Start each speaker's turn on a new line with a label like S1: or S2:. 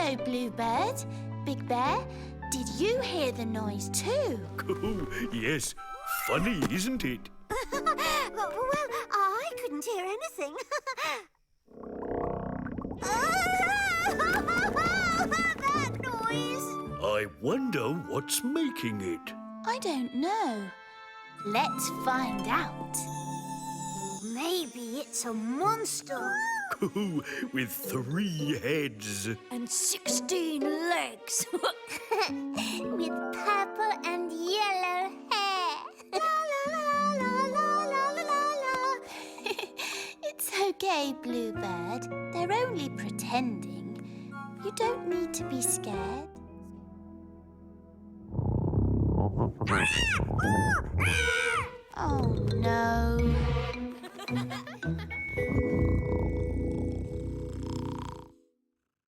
S1: Hello, Bluebird. Big Bear, did you hear the noise too?
S2: Oh, yes. Funny, isn't it?
S3: Well, I couldn't hear anything. That noise!
S2: I wonder what's making it.
S1: I don't know. Let's find out.
S3: Maybe it's a monster.
S2: Oh, with 3 heads.
S3: And 16 legs.
S1: With purple and yellow hair.
S3: La la la la la la la la.
S1: It's okay, Bluebird. They're only pretending. You don't need to be scared. Oh, no.